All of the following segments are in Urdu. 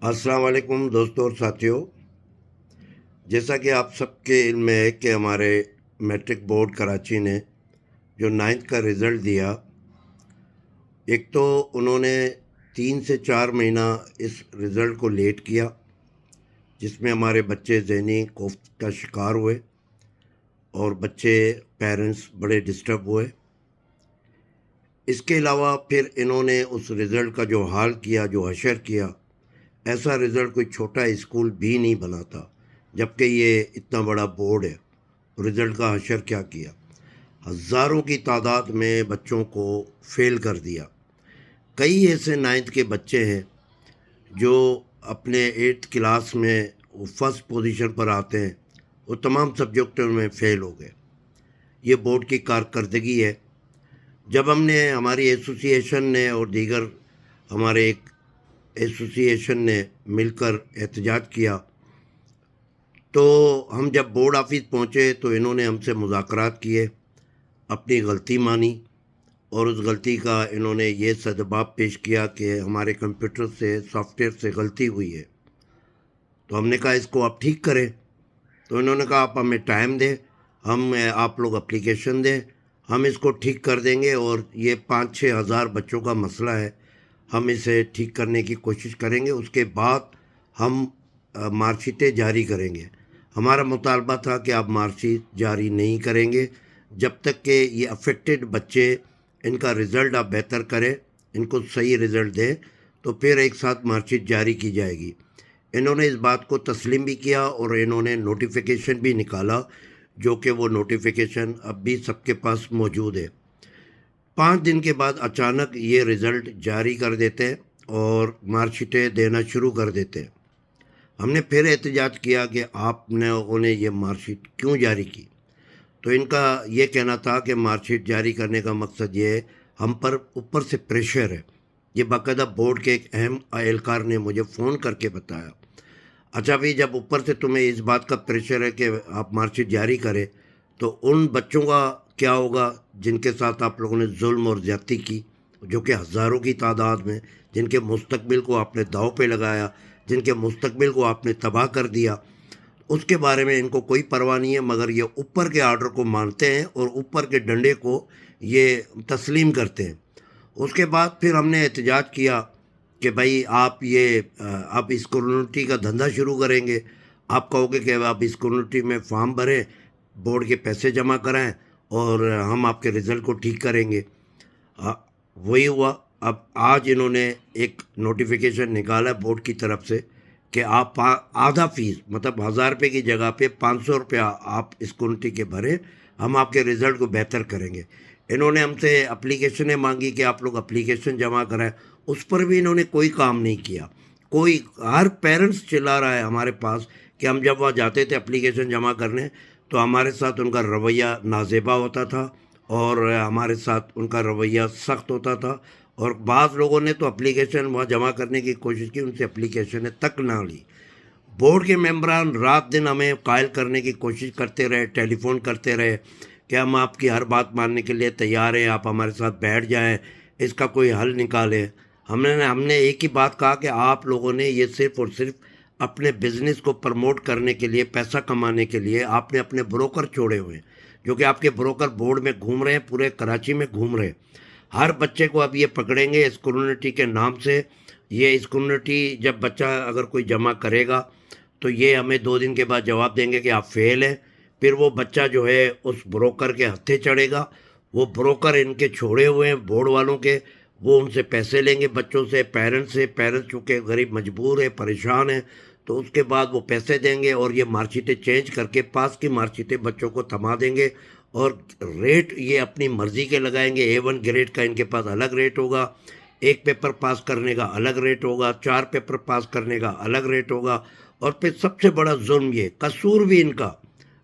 السلام علیکم دوستوں اور ساتھیوں، جیسا کہ آپ سب کے علم میں ہے کہ ہمارے میٹرک بورڈ کراچی نے جو 9th کا رزلٹ دیا، ایک تو انہوں نے 3 سے 4 مہینہ اس رزلٹ کو لیٹ کیا، جس میں ہمارے بچے ذہنی کوفت کا شکار ہوئے اور بچے پیرنٹس بڑے ڈسٹرب ہوئے۔ اس کے علاوہ پھر انہوں نے اس رزلٹ کا جو حال کیا، جو حشر کیا، ایسا رزلٹ کوئی چھوٹا اسکول بھی نہیں بناتا، جبکہ یہ اتنا بڑا بورڈ ہے۔ رزلٹ کا حشر کیا کیا، ہزاروں کی تعداد میں بچوں کو فیل کر دیا۔ کئی ایسے 9th کے بچے ہیں جو اپنے 8th کلاس میں فرسٹ پوزیشن پر آتے ہیں، وہ تمام سبجیکٹوں میں فیل ہو گئے۔ یہ بورڈ کی کارکردگی ہے۔ جب ہم نے ہماری ایسوسی ایشن نے اور دیگر ہمارے ایک ایسوسی ایشن نے مل کر احتجاج کیا، تو ہم جب بورڈ آفس پہنچے تو انہوں نے ہم سے مذاکرات کیے، اپنی غلطی مانی، اور اس غلطی کا انہوں نے یہ سدباب پیش کیا کہ ہمارے کمپیوٹر سے، سافٹ ویئر سے غلطی ہوئی ہے۔ تو ہم نے کہا اس کو آپ ٹھیک کریں۔ تو انہوں نے کہا آپ ہمیں ٹائم دیں، آپ لوگ اپلیکیشن دیں، ہم اس کو ٹھیک کر دیں گے، اور یہ 5-6 ہزار بچوں کا مسئلہ ہے، ہم اسے ٹھیک کرنے کی کوشش کریں گے، اس کے بعد ہم مارک شیٹیں جاری کریں گے۔ ہمارا مطالبہ تھا کہ آپ مارک شیٹ جاری نہیں کریں گے جب تک کہ یہ افیکٹڈ بچے، ان کا رزلٹ آپ بہتر کریں، ان کو صحیح رزلٹ دیں، تو پھر ایک ساتھ مارک شیٹ جاری کی جائے گی۔ انہوں نے اس بات کو تسلیم بھی کیا اور انہوں نے نوٹیفیکیشن بھی نکالا، جو کہ وہ نوٹیفیکیشن اب بھی سب کے پاس موجود ہے۔ 5 دن کے بعد اچانک یہ رزلٹ جاری کر دیتے ہیں اور مارک شیٹیں دینا شروع کر دیتے ہیں۔ ہم نے پھر احتجاج کیا کہ آپ لوگوں نے یہ مارک شیٹ کیوں جاری کی؟ تو ان کا یہ کہنا تھا کہ مارک شیٹ جاری کرنے کا مقصد یہ ہے، ہم پر اوپر سے پریشر ہے۔ یہ باقاعدہ بورڈ کے ایک اہم اہلکار نے مجھے فون کر کے بتایا۔ اچھا بھی، جب اوپر سے تمہیں اس بات کا پریشر ہے کہ آپ مارک شیٹ جاری کریں، تو ان بچوں کا کیا ہوگا جن کے ساتھ آپ لوگوں نے ظلم اور زیادتی کی، جو کہ ہزاروں کی تعداد میں، جن کے مستقبل کو آپ نے داؤ پہ لگایا، جن کے مستقبل کو آپ نے تباہ کر دیا؟ اس کے بارے میں ان کو کوئی پرواہ نہیں ہے، مگر یہ اوپر کے آرڈر کو مانتے ہیں اور اوپر کے ڈنڈے کو یہ تسلیم کرتے ہیں۔ اس کے بعد پھر ہم نے احتجاج کیا کہ بھائی آپ اس کمیونٹی کا دھندا شروع کریں گے، آپ کہو گے کہ آپ اس کمیونٹی میں فارم بھریں، بورڈ کے پیسے جمع کرائیں اور ہم آپ کے رزلٹ کو ٹھیک کریں گے۔ وہی ہوا۔ اب آج انہوں نے ایک نوٹیفیکیشن نکالا بورڈ کی طرف سے کہ آپ آدھا فیس، مطلب 1000 روپے کی جگہ پہ 500 روپیہ آپ اس کمیونٹی کے بھریں، ہم آپ کے رزلٹ کو بہتر کریں گے۔ انہوں نے ہم سے اپلیکیشنیں مانگی کہ آپ لوگ اپلیکیشن جمع کرائیں، اس پر بھی انہوں نے کوئی کام نہیں کیا۔ ہر پیرنٹس چلا رہا ہے ہمارے پاس کہ ہم جب وہاں جاتے تھے اپلیکیشن جمع کرنے، تو ہمارے ساتھ ان کا رویہ نازیبا ہوتا تھا اور ہمارے ساتھ ان کا رویہ سخت ہوتا تھا، اور بعض لوگوں نے تو اپلیکیشن وہاں جمع کرنے کی کوشش کی، ان سے اپلیکیشنیں تک نہ لی۔ بورڈ کے ممبران رات دن ہمیں قائل کرنے کی کوشش کرتے رہے، ٹیلی فون کرتے رہے کہ ہم آپ کی ہر بات ماننے کے لیے تیار ہیں، آپ ہمارے ساتھ بیٹھ جائیں، اس کا کوئی حل نکالیں۔ ہم نے ایک ہی بات کہا کہ آپ لوگوں نے یہ صرف اور صرف اپنے بزنس کو پروموٹ کرنے کے لیے، پیسہ کمانے کے لیے آپ نے اپنے بروکر چھوڑے ہوئے ہیں، جو کہ آپ کے بروکر بورڈ میں گھوم رہے ہیں، پورے کراچی میں گھوم رہے ہیں۔ ہر بچے کو اب یہ پکڑیں گے اس کمیونٹی کے نام سے۔ یہ اس کمیونٹی، جب بچہ اگر کوئی جمع کرے گا تو یہ ہمیں 2 دن کے بعد جواب دیں گے کہ آپ فیل ہیں۔ پھر وہ بچہ جو ہے اس بروکر کے ہتھے چڑھے گا۔ وہ بروکر ان کے چھوڑے ہوئے ہیں بورڈ والوں کے، وہ ان سے پیسے لیں گے بچوں سے، پیرنٹس سے۔ پیرنٹس چونکہ غریب مجبور ہے، پریشان ہیں، تو اس کے بعد وہ پیسے دیں گے اور یہ مارک شیٹیں چینج کر کے پاس کی مارک شیٹیں بچوں کو تھما دیں گے، اور ریٹ یہ اپنی مرضی کے لگائیں گے۔ A1 گریڈ کا ان کے پاس الگ ریٹ ہوگا، ایک پیپر پاس کرنے کا الگ ریٹ ہوگا، 4 پیپر پاس کرنے کا الگ ریٹ ہوگا۔ اور پھر سب سے بڑا ظلم، یہ قصور بھی ان کا،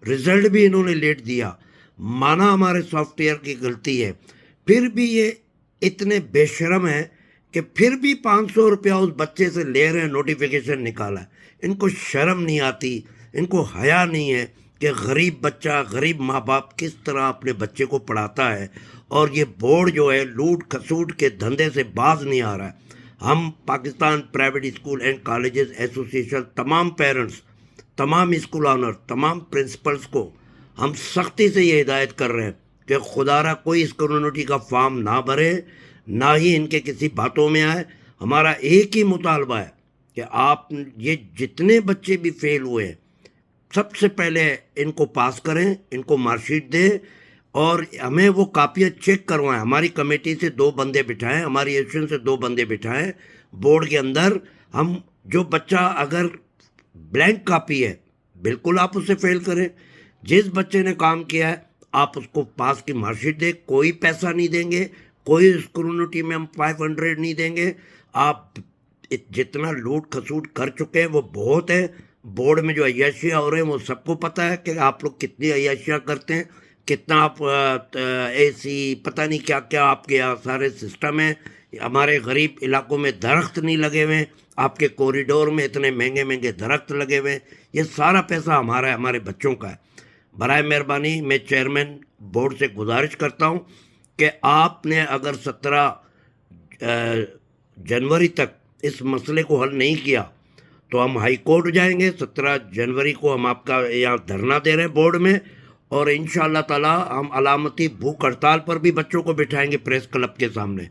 رزلٹ بھی انہوں نے لیٹ دیا، مانا ہمارے سافٹ ویئر کی غلطی ہے، پھر بھی یہ اتنے بے شرم ہیں کہ پھر بھی 500 روپیہ اس بچے سے لے رہے ہیں۔ نوٹیفیکیشن نکالا ہے، ان کو شرم نہیں آتی، ان کو حیا نہیں ہے کہ غریب بچہ، غریب ماں باپ کس طرح اپنے بچے کو پڑھاتا ہے، اور یہ بورڈ جو ہے لوٹ کھسوٹ کے دھندے سے باز نہیں آ رہا ہے۔ ہم Pakistan private school and colleges association تمام پیرنٹس، تمام اسکول آنر، تمام پرنسپلز کو ہم سختی سے یہ ہدایت کر رہے ہیں کہ خدا را کوئی اس کمیونٹی کا فارم نہ بھرے، نہ ہی ان کے کسی باتوں میں آئے۔ ہمارا ایک ہی مطالبہ ہے کہ آپ یہ جتنے بچے بھی فیل ہوئے ہیں سب سے پہلے ان کو پاس کریں، ان کو مارک شیٹ دیں، اور ہمیں وہ کاپیاں چیک کروائیں۔ ہماری کمیٹی سے 2 بندے بٹھائیں، ہماری ایسوسیشن سے 2 بندے بٹھائیں بورڈ کے اندر۔ ہم جو بچہ اگر بلینک کاپی ہے بالکل آپ اسے فیل کریں، جس بچے نے کام کیا ہے آپ اس کو پاس کی مارک شیٹ دیں، کوئی پیسہ نہیں دیں گے، کوئی اس کمیونٹی میں ہم 500 نہیں دیں گے۔ آپ جتنا لوٹ کھسوٹ کر چکے ہیں وہ بہت ہے۔ بورڈ میں جو عیاشیاں ہو رہے ہیں وہ سب کو پتہ ہے کہ آپ لوگ کتنی عیاشیاں کرتے ہیں، کتنا آپ اے سی پتہ نہیں کیا کیا آپ کے یہاں سارے سسٹم ہیں۔ ہمارے غریب علاقوں میں درخت نہیں لگے ہوئے ہیں، آپ کے کوریڈور میں اتنے مہنگے مہنگے درخت لگے ہوئے ہیں۔ یہ سارا پیسہ ہمارا ہے، ہمارے بچوں کا ہے۔ برائے مہربانی میں چیئرمین بورڈ سے گزارش کرتا ہوں کہ آپ نے اگر 17 جنوری تک اس مسئلے کو حل نہیں کیا تو ہم ہائی کورٹ جائیں گے۔ 17 جنوری کو ہم آپ کا یہاں دھرنا دے رہے ہیں بورڈ میں، اور انشاءاللہ تعالی ہم علامتی بھوک ہڑتال پر بھی بچوں کو بٹھائیں گے پریس کلب کے سامنے۔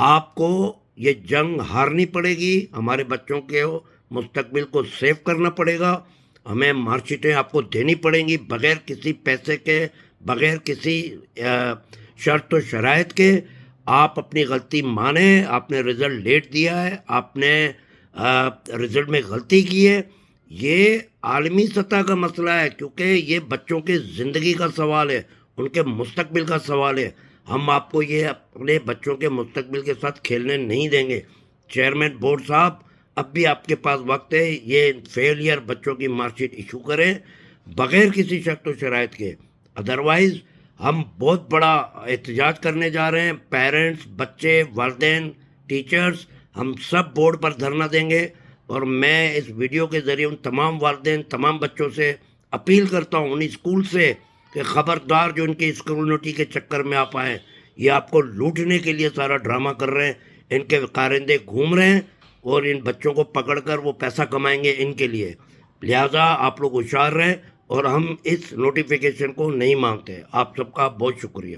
آپ کو یہ جنگ ہارنی پڑے گی، ہمارے بچوں کے مستقبل کو سیو کرنا پڑے گا۔ ہمیں مارک شیٹیں آپ کو دینی پڑیں گی بغیر کسی پیسے کے، بغیر کسی شرط و شرائط کے۔ آپ اپنی غلطی مانیں، آپ نے رزلٹ لیٹ دیا ہے، آپ نے رزلٹ میں غلطی کی ہے۔ یہ عالمی سطح کا مسئلہ ہے کیونکہ یہ بچوں کے زندگی کا سوال ہے، ان کے مستقبل کا سوال ہے۔ ہم آپ کو یہ اپنے بچوں کے مستقبل کے ساتھ کھیلنے نہیں دیں گے۔ چیئرمین بورڈ صاحب، اب بھی آپ کے پاس وقت ہے، یہ فیلئر بچوں کی مارک شیٹ ایشو کریں بغیر کسی شرط و شرائط کے، ادروائز ہم بہت بڑا احتجاج کرنے جا رہے ہیں۔ پیرنٹس، بچے، والدین، ٹیچرز، ہم سب بورڈ پر دھرنا دیں گے۔ اور میں اس ویڈیو کے ذریعے ان تمام والدین، تمام بچوں سے اپیل کرتا ہوں، ان اسکول سے، کہ خبردار جو ان کے اس کمیونٹی کے چکر میں آپ آئیں، یہ آپ کو لوٹنے کے لیے سارا ڈرامہ کر رہے ہیں۔ ان کے کارندے گھوم رہے ہیں اور ان بچوں کو پکڑ کر وہ پیسہ کمائیں گے ان کے لیے۔ لہٰذا آپ لوگ ہوشیار رہیں، اور ہم اس نوٹیفیکیشن کو نہیں مانتے۔ آپ سب کا بہت شکریہ۔